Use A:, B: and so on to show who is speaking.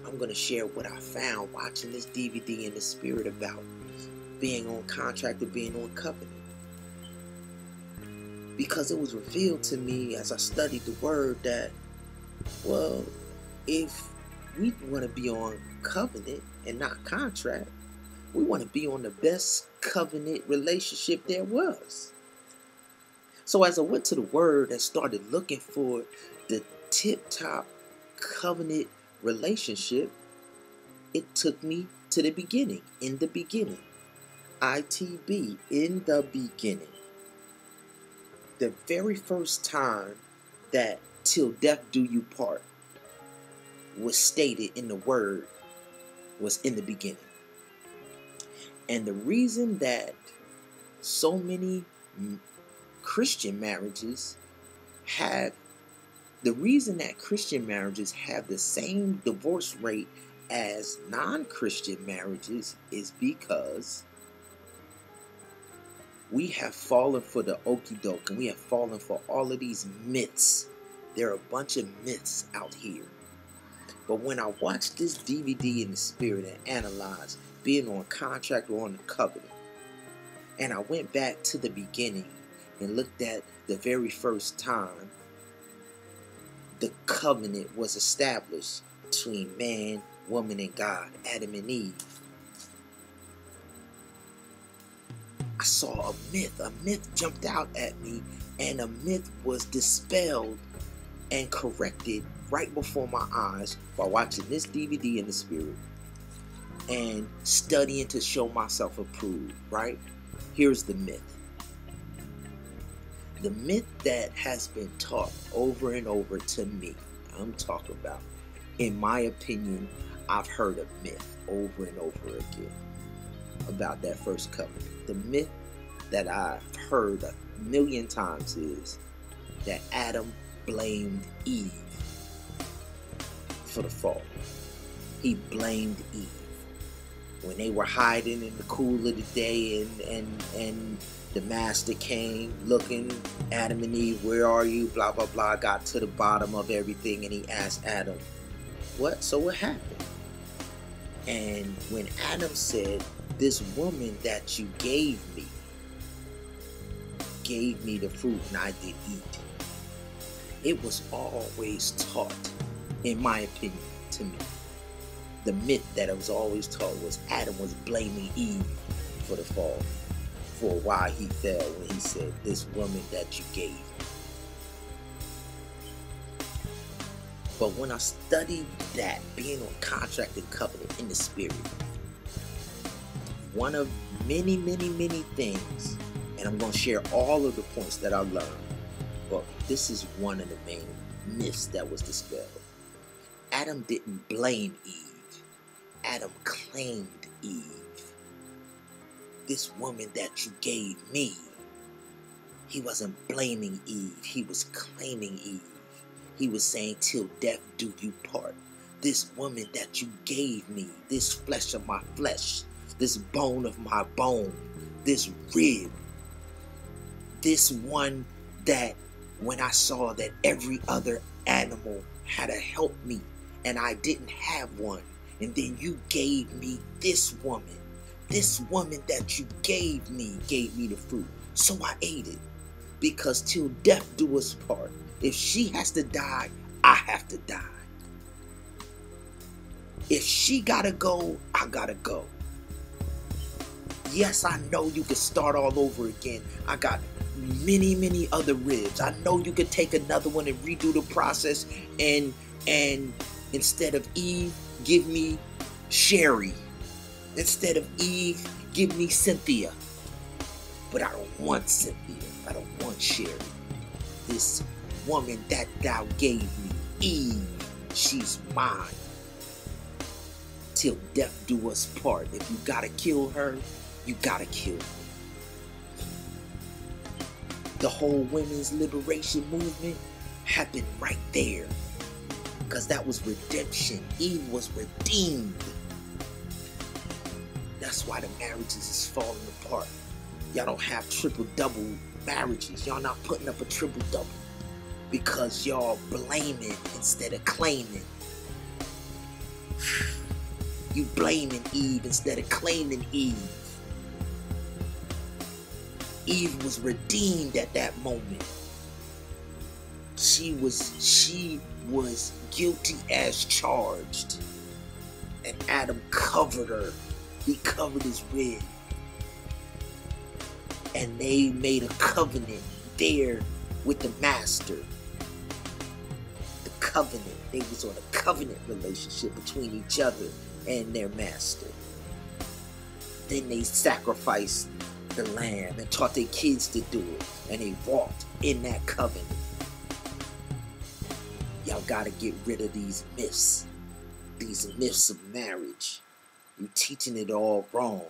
A: I'm going to share what I found watching this DVD in the spirit about being on contract or being on covenant. Because it was revealed to me as I studied the word that, well, if we want to be on covenant and not contract, we want to be on the best covenant relationship there was. So as I went to the word and started looking for the tip-top covenant relationship, it took me to the beginning. In the beginning. ITB, in the beginning. The very first time that till death do you part was stated in the word was in the beginning. And the reason that so many Christian marriages have the same divorce rate as non-Christian marriages is because we have fallen for the okie doke, and we have fallen for all of these myths. There are a bunch of myths out here. But when I watched this DVD in the spirit and analyzed being on contract or on the covenant, and I went back to the beginning and looked at the very first time the covenant was established between man, woman, and God, Adam and Eve, I saw a myth. A myth jumped out at me, and a myth was dispelled and corrected right before my eyes while watching this DVD in the spirit and studying to show myself approved, right? Here's the myth. The myth that has been taught over and over to me, I'm talking about, in my opinion, I've heard a myth over and over again about that first covenant. The myth that I've heard a million times is that Adam blamed Eve for the fall. He blamed Eve. When they were hiding in the cool of the day and the master came looking, Adam and Eve, where are you? Blah, blah, blah. Got to the bottom of everything and he asked Adam, what? So what happened? And when Adam said, this woman that you gave me the fruit and I did eat. It was always taught, in my opinion, to me. The myth that it was always taught was Adam was blaming Eve for the fall, for why he fell when he said, this woman that you gave me. But when I studied that, being on contract and covenant in the spirit, one of many, many, many things, and I'm going to share all of the points that I learned, but this is one of the main myths that was dispelled. Adam didn't blame Eve. Adam claimed Eve. This woman that you gave me. He wasn't blaming Eve. He was claiming Eve. He was saying, till death do you part. This woman that you gave me, this flesh of my flesh, this bone of my bone, this rib, this one that when I saw that every other animal had to help me and I didn't have one, and then you gave me this woman that you gave me the fruit. So I ate it, because till death do us part. If she has to die, I have to die. If she gotta go, I gotta go. Yes, I know you could start all over again. I got many, many other ribs. I know you could take another one and redo the process and instead of Eve, give me Sherry. Instead of Eve, give me Cynthia. But I don't want Cynthia. I don't want Sherry. This woman that thou gave me, Eve, she's mine. Till death do us part. If you gotta kill her, you gotta kill her. The whole women's liberation movement happened right there, because that was redemption. Eve was redeemed. That's why the marriages is falling apart. Y'all don't have triple-double marriages. Y'all not putting up a triple-double because y'all blaming instead of claiming. You blaming Eve instead of claiming Eve. Eve was redeemed at that moment. She was guilty as charged. And Adam covered her. He covered his rib. And they made a covenant there with the master. The covenant. They was on a covenant relationship between each other and their master. Then they sacrificed the lamb and taught their kids to do it. And they walked in that covenant. Y'all gotta get rid of these myths. These myths of marriage. You're teaching it all wrong.